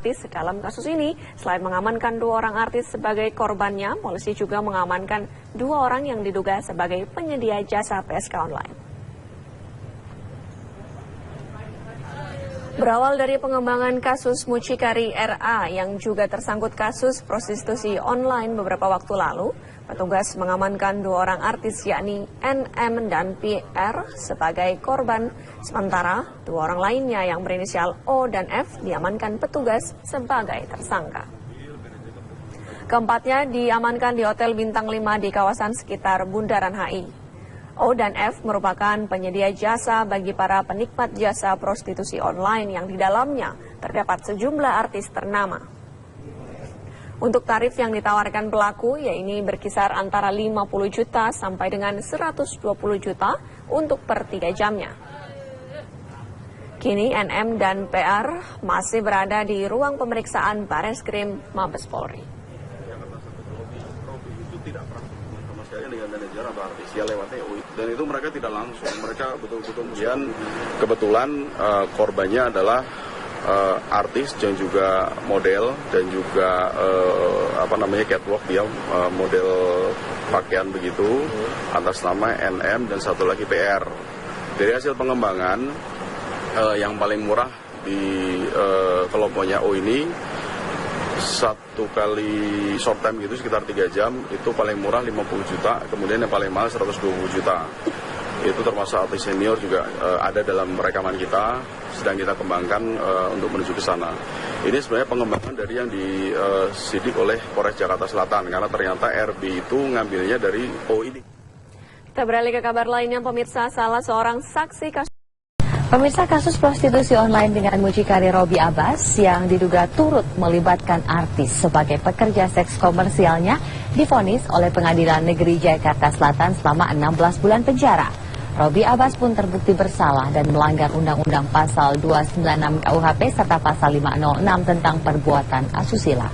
artis. Dalam kasus ini, selain mengamankan 2 orang artis sebagai korbannya, polisi juga mengamankan 2 orang yang diduga sebagai penyedia jasa PSK online. Berawal dari pengembangan kasus Mucikari RA yang juga tersangkut kasus prostitusi online beberapa waktu lalu, petugas mengamankan 2 orang artis yakni NM dan PR sebagai korban, sementara 2 orang lainnya yang berinisial O dan F diamankan petugas sebagai tersangka. Keempatnya diamankan di Hotel Bintang 5 di kawasan sekitar Bundaran HI. O dan F merupakan penyedia jasa bagi para penikmat jasa prostitusi online yang di dalamnya terdapat sejumlah artis ternama. Untuk tarif yang ditawarkan pelaku, yaitu berkisar antara 50 juta sampai dengan 120 juta untuk per 3 jamnya. Kini NM dan PR masih berada di ruang pemeriksaan Bareskrim Mabes Polri. Dengan manajer atau artis ya lewatnya UI, dan itu mereka tidak langsung, mereka betul-betul kebetulan korbannya adalah artis dan juga model dan juga catwalk, dia model pakaian begitu atas nama NM dan satu lagi PR. Dari hasil pengembangan yang paling murah di kelompoknya O ini, 1 kali short time gitu sekitar 3 jam itu paling murah 50 juta, kemudian yang paling mahal 120 juta. Itu termasuk artis senior juga ada dalam rekaman kita, sedang kita kembangkan untuk menuju ke sana. Ini sebenarnya pengembangan dari yang disidik oleh Polres Jakarta Selatan, karena ternyata RB itu ngambilnya dari O ini. Kita beralih ke kabar lainnya, pemirsa. Salah seorang saksi kasus prostitusi online dengan mucikari Robby Abbas yang diduga turut melibatkan artis sebagai pekerja seks komersialnya divonis oleh Pengadilan Negeri Jakarta Selatan selama 16 bulan penjara. Robby Abbas pun terbukti bersalah dan melanggar Undang-Undang Pasal 296 KUHP serta Pasal 506 tentang perbuatan asusila.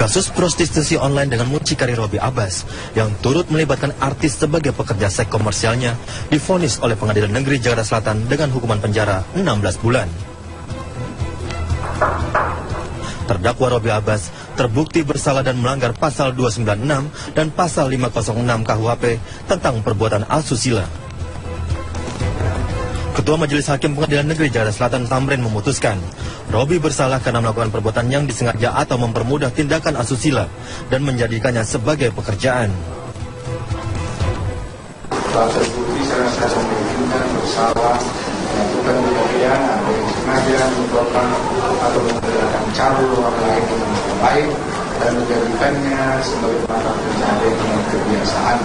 Kasus prostitusi online dengan mucikari Robby Abbas yang turut melibatkan artis sebagai pekerja seks komersialnya divonis oleh Pengadilan Negeri Jakarta Selatan dengan hukuman penjara 16 bulan. Terdakwa Robby Abbas terbukti bersalah dan melanggar Pasal 296 dan Pasal 506 KUHP tentang perbuatan asusila. Ketua Majelis Hakim Pengadilan Negeri Jakarta Selatan Tamrin memutuskan Robby bersalah karena melakukan perbuatan yang disengaja atau mempermudah tindakan asusila dan menjadikannya sebagai pekerjaan. Setelah terbukti secara memungkinkan bersalah melakukan pidana dengan sengaja menyebabkan atau memperlihatkan cabul orang lain dengan orang lain dan menjadikannya sebagai perangkat penjara dengan kebiasaan.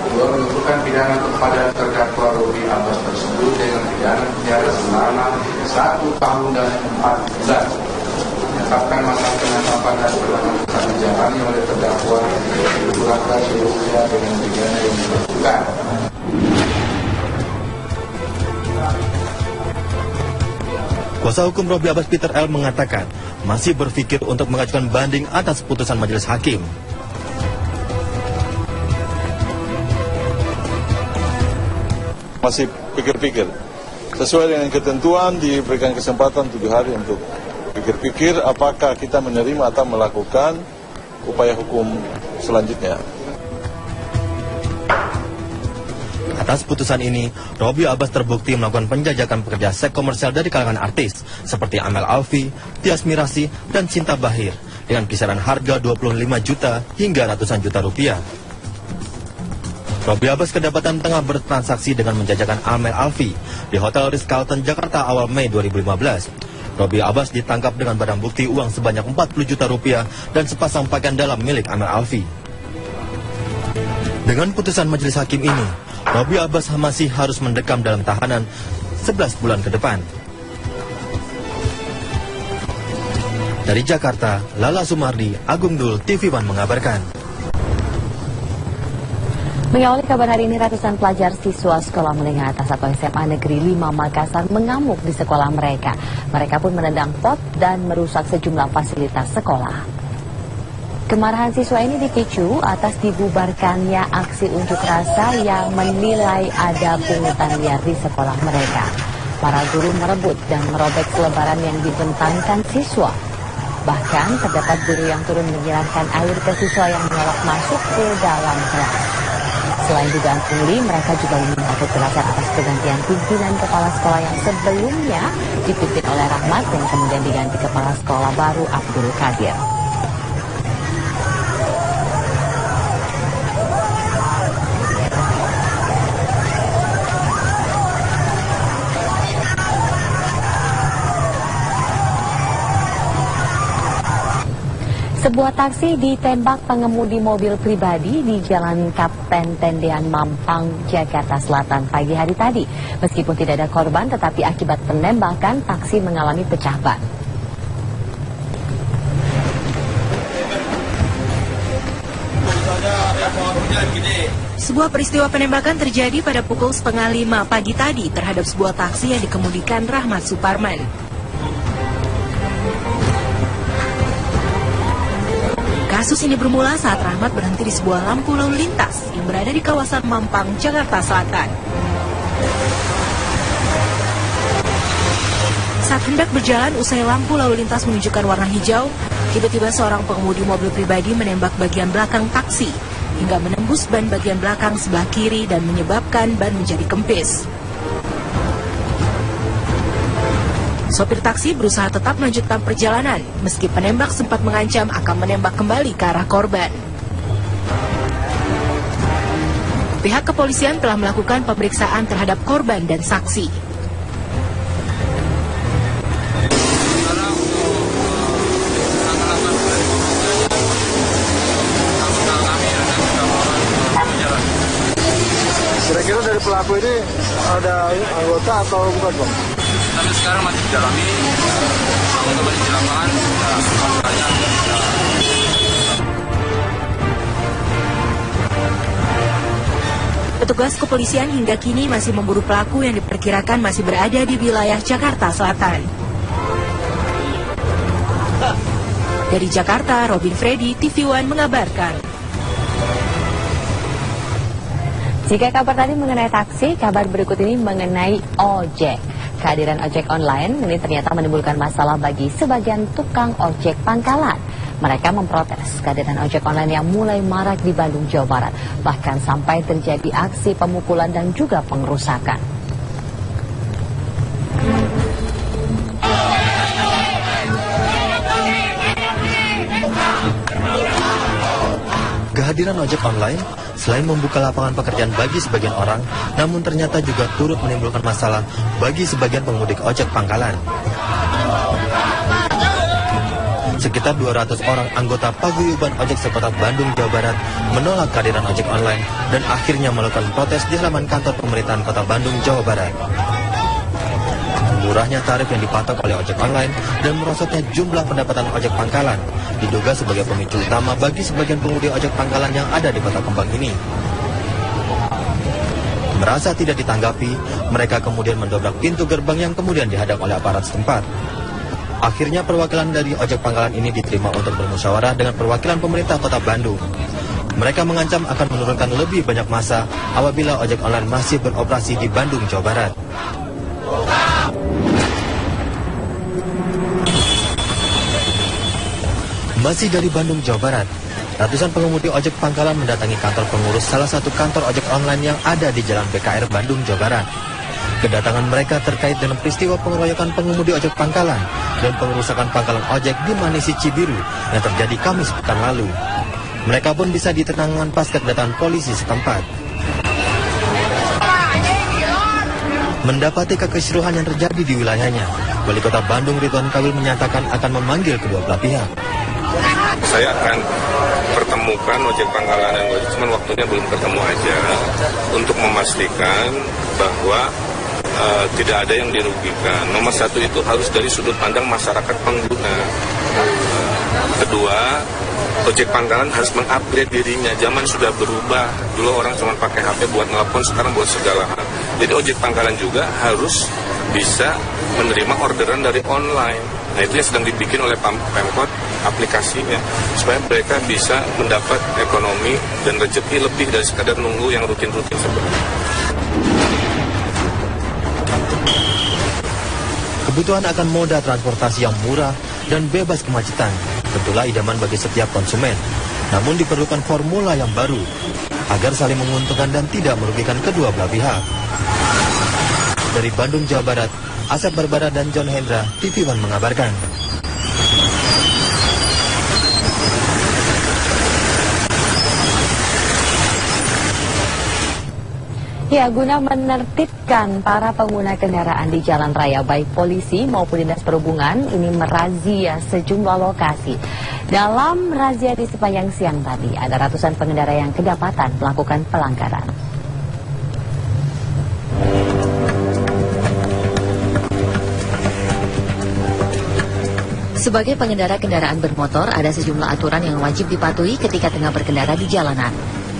Kedua, menentukan pidana kepada terdakwa Robby Abbas tersebut dengan pidana penjara selama 1 tahun dan 4 bulan. Menetapkan masa penetapan dan berlangsung menjalani oleh terdakwa dikurangkan seluruhnya dengan pidana yang dilakukan. Kuasa hukum Robby Abbas Peter L mengatakan masih berpikir untuk mengajukan banding atas putusan majelis hakim. Masih pikir-pikir. Sesuai dengan ketentuan diberikan kesempatan 7 hari untuk pikir-pikir apakah kita menerima atau melakukan upaya hukum selanjutnya. Atas putusan ini, Robby Abbas terbukti melakukan penjajakan pekerja seks komersial dari kalangan artis seperti Amel Alfi, Tias Mirasih, dan Cinta Bahir dengan kisaran harga 25 juta hingga ratusan juta rupiah. Robby Abbas kedapatan tengah bertransaksi dengan menjajakan Amel Alfi di Hotel Ritz-Carlton Jakarta awal Mei 2015. Robby Abbas ditangkap dengan barang bukti uang sebanyak 40 juta rupiah dan sepasang pakaian dalam milik Amel Alfi. Dengan putusan majelis hakim ini, Robby Abbas masih harus mendekam dalam tahanan 11 bulan ke depan. Dari Jakarta, Lala Sumardi, Agung Dul, TV One mengabarkan. Mengawali kabar hari ini, ratusan pelajar siswa sekolah menengah atas atau SMA Negeri 5 Makassar mengamuk di sekolah mereka. Mereka pun menendang pot dan merusak sejumlah fasilitas sekolah. Kemarahan siswa ini dipicu atas dibubarkannya aksi unjuk rasa yang menilai ada pungutan liar di sekolah mereka. Para guru merebut dan merobek selebaran yang dibentangkan siswa. Bahkan terdapat guru yang turun menyiramkan air ke siswa yang menolak masuk ke dalam kelas. Selain dugaan pungli, mereka juga meminta kejelasan atas pergantian pimpinan kepala sekolah yang sebelumnya dipimpin oleh Rahmat dan kemudian diganti kepala sekolah baru Abdul Qadir. Sebuah taksi ditembak pengemudi mobil pribadi di Jalan Kapten Tendean Mampang, Jakarta Selatan pagi hari tadi. Meskipun tidak ada korban, tetapi akibat penembakan taksi mengalami pecah ban. Sebuah peristiwa penembakan terjadi pada pukul 4:30 pagi tadi terhadap sebuah taksi yang dikemudikan Rahmat Suparman. Kasus ini bermula saat Rahmat berhenti di sebuah lampu lalu lintas yang berada di kawasan Mampang, Jakarta Selatan. Saat hendak berjalan usai lampu lalu lintas menunjukkan warna hijau, tiba-tiba seorang pengemudi mobil pribadi menembak bagian belakang taksi hingga menembus ban bagian belakang sebelah kiri dan menyebabkan ban menjadi kempis. Sopir taksi berusaha tetap melanjutkan perjalanan, meski penembak sempat mengancam akan menembak kembali ke arah korban. Pihak kepolisian telah melakukan pemeriksaan terhadap korban dan saksi. Kira-kira dari pelaku ini ada anggota atau bukan, Bang? Tapi sekarang masih didalami, untuk balik di lapangan, Petugas kepolisian hingga kini masih memburu pelaku yang diperkirakan masih berada di wilayah Jakarta Selatan. Dari Jakarta, Robin Freddy, TV One mengabarkan. Jika kabar tadi mengenai taksi, kabar berikut ini mengenai ojek. Kehadiran ojek online ini ternyata menimbulkan masalah bagi sebagian tukang ojek pangkalan. Mereka memprotes kehadiran ojek online yang mulai marak di Bandung, Jawa Barat. Bahkan sampai terjadi aksi pemukulan dan juga pengerusakan. Kehadiran ojek online selain membuka lapangan pekerjaan bagi sebagian orang, namun ternyata juga turut menimbulkan masalah bagi sebagian pemudik ojek pangkalan. Sekitar 200 orang anggota paguyuban ojek sekota Bandung, Jawa Barat menolak kehadiran ojek online dan akhirnya melakukan protes di halaman kantor pemerintahan kota Bandung, Jawa Barat. Murahnya tarif yang dipatok oleh ojek online dan merosotnya jumlah pendapatan ojek pangkalan diduga sebagai pemicu utama bagi sebagian pengemudi ojek pangkalan yang ada di Kota Kembang ini. Merasa tidak ditanggapi, mereka kemudian mendobrak pintu gerbang yang kemudian dihadang oleh aparat setempat. Akhirnya perwakilan dari ojek pangkalan ini diterima untuk bermusyawarah dengan perwakilan pemerintah Kota Bandung. Mereka mengancam akan menurunkan lebih banyak massa apabila ojek online masih beroperasi di Bandung, Jawa Barat. Masih dari Bandung, Jawa Barat, ratusan pengemudi ojek pangkalan mendatangi kantor pengurus salah satu kantor ojek online yang ada di Jalan BKR Bandung, Jawa Barat. Kedatangan mereka terkait dengan peristiwa pengeroyokan pengemudi ojek pangkalan dan pengerusakan pangkalan ojek di Manisi Cibiru yang terjadi Kamis pekan lalu. Mereka pun bisa ditenangkan pasca kedatangan polisi setempat. Mendapati kekisruhan yang terjadi di wilayahnya, Wali Kota Bandung Ridwan Kamil menyatakan akan memanggil kedua belah pihak. Saya akan pertemukan ojek pangkalan dan ojek, cuman waktunya belum ketemu aja, untuk memastikan bahwa tidak ada yang dirugikan. Nomor satu itu harus dari sudut pandang masyarakat pengguna. Kedua, ojek pangkalan harus mengupgrade dirinya. Zaman sudah berubah. Dulu orang cuma pakai HP buat nelpon, sekarang buat segala hal. Jadi ojek pangkalan juga harus bisa menerima orderan dari online. Nah, itu yang sedang dibikin oleh Pemkot aplikasi ya, supaya mereka bisa mendapat ekonomi dan rezeki lebih dari sekadar nunggu yang rutin-rutin seperti ini. Kebutuhan akan moda transportasi yang murah dan bebas kemacetan tentulah idaman bagi setiap konsumen. Namun diperlukan formula yang baru agar saling menguntungkan dan tidak merugikan kedua belah pihak. Dari Bandung, Jawa Barat, Asep Barbara dan John Hendra, TV One mengabarkan. Ya, guna menertibkan para pengguna kendaraan di jalan raya, baik polisi maupun dinas perhubungan ini merazia sejumlah lokasi. Dalam razia di sepanjang siang tadi, ada ratusan pengendara yang kedapatan melakukan pelanggaran. Sebagai pengendara kendaraan bermotor, ada sejumlah aturan yang wajib dipatuhi ketika tengah berkendara di jalanan.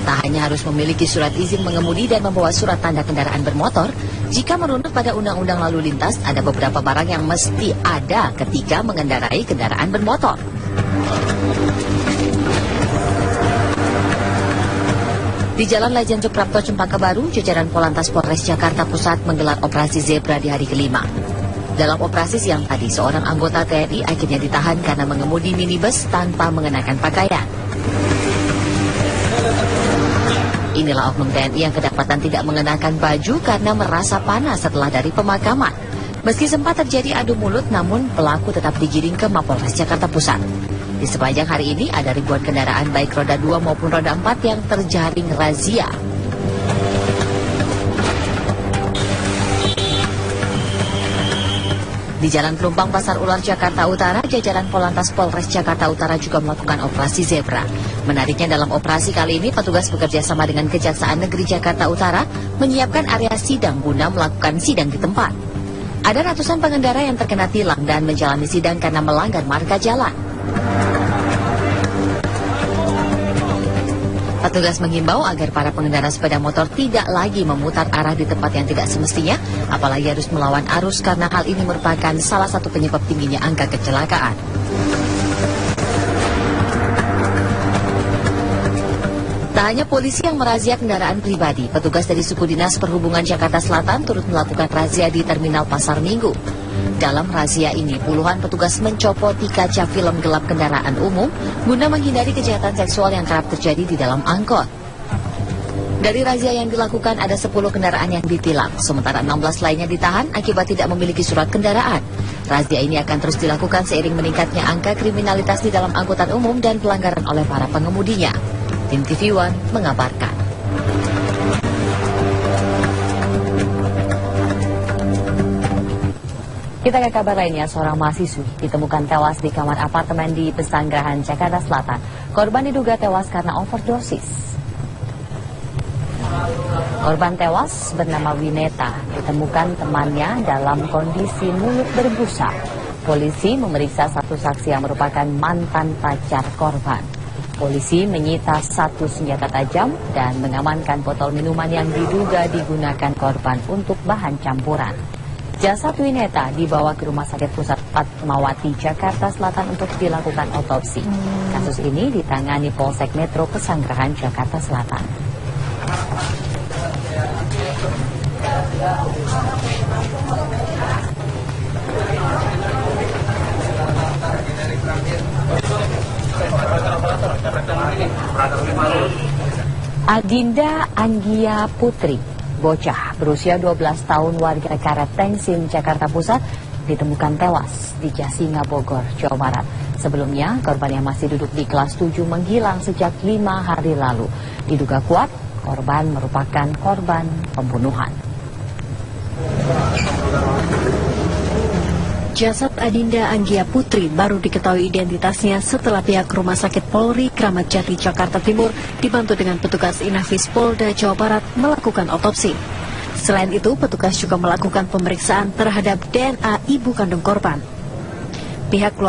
Tak hanya harus memiliki surat izin mengemudi dan membawa surat tanda kendaraan bermotor, jika merunut pada Undang-Undang Lalu Lintas, ada beberapa barang yang mesti ada ketika mengendarai kendaraan bermotor. Di Jalan Lejen Suprapto Cempaka Baru, jajaran Polantas Polres Jakarta Pusat menggelar operasi zebra di hari kelima. Dalam operasi siang tadi, seorang anggota TNI akhirnya ditahan karena mengemudi minibus tanpa mengenakan pakaian. Inilah oknum TNI yang kedapatan tidak mengenakan baju karena merasa panas setelah dari pemakaman. Meski sempat terjadi adu mulut, namun pelaku tetap digiring ke Mapolres Jakarta Pusat. Di sepanjang hari ini ada ribuan kendaraan baik roda 2 maupun roda 4 yang terjaring razia. Di Jalan Pelumpang Pasar Ular Jakarta Utara, jajaran Polantas Polres Jakarta Utara juga melakukan operasi zebra. Menariknya dalam operasi kali ini, petugas bekerja sama dengan Kejaksaan Negeri Jakarta Utara menyiapkan area sidang guna melakukan sidang di tempat. Ada ratusan pengendara yang terkena tilang dan menjalani sidang karena melanggar marka jalan. Petugas menghimbau agar para pengendara sepeda motor tidak lagi memutar arah di tempat yang tidak semestinya, apalagi harus melawan arus karena hal ini merupakan salah satu penyebab tingginya angka kecelakaan. Tak hanya polisi yang merazia kendaraan pribadi, petugas dari Suku Dinas Perhubungan Jakarta Selatan turut melakukan razia di Terminal Pasar Minggu. Dalam razia ini, puluhan petugas mencopoti kaca film gelap kendaraan umum guna menghindari kejahatan seksual yang kerap terjadi di dalam angkot. Dari razia yang dilakukan, ada 10 kendaraan yang ditilang, sementara 16 lainnya ditahan akibat tidak memiliki surat kendaraan. Razia ini akan terus dilakukan seiring meningkatnya angka kriminalitas di dalam angkutan umum dan pelanggaran oleh para pengemudinya. Tim TV One mengabarkan. Kita ke kabar lainnya, seorang mahasiswi ditemukan tewas di kamar apartemen di Pesanggerahan, Jakarta Selatan. Korban diduga tewas karena overdosis. Korban tewas bernama Wineta ditemukan temannya dalam kondisi mulut berbusa. Polisi memeriksa satu saksi yang merupakan mantan pacar korban. Polisi menyita 1 senjata tajam dan mengamankan botol minuman yang diduga digunakan korban untuk bahan campuran. Jasad Wineta dibawa ke Rumah Sakit Pusat Fatmawati, Jakarta Selatan untuk dilakukan otopsi. Kasus ini ditangani Polsek Metro Pesanggerahan, Jakarta Selatan. Adinda Anggia Putri, bocah berusia 12 tahun warga Karet Tengsin, Jakarta Pusat, ditemukan tewas di Jasinga, Bogor, Jawa Barat. Sebelumnya, korban yang masih duduk di kelas 7 menghilang sejak 5 hari lalu. Diduga kuat, korban merupakan korban pembunuhan. Jasad Adinda Anggia Putri baru diketahui identitasnya setelah pihak Rumah Sakit Polri Kramat Jati, Jakarta Timur dibantu dengan petugas Inafis Polda Jawa Barat melakukan otopsi. Selain itu, petugas juga melakukan pemeriksaan terhadap DNA ibu kandung korban. Pihak keluarga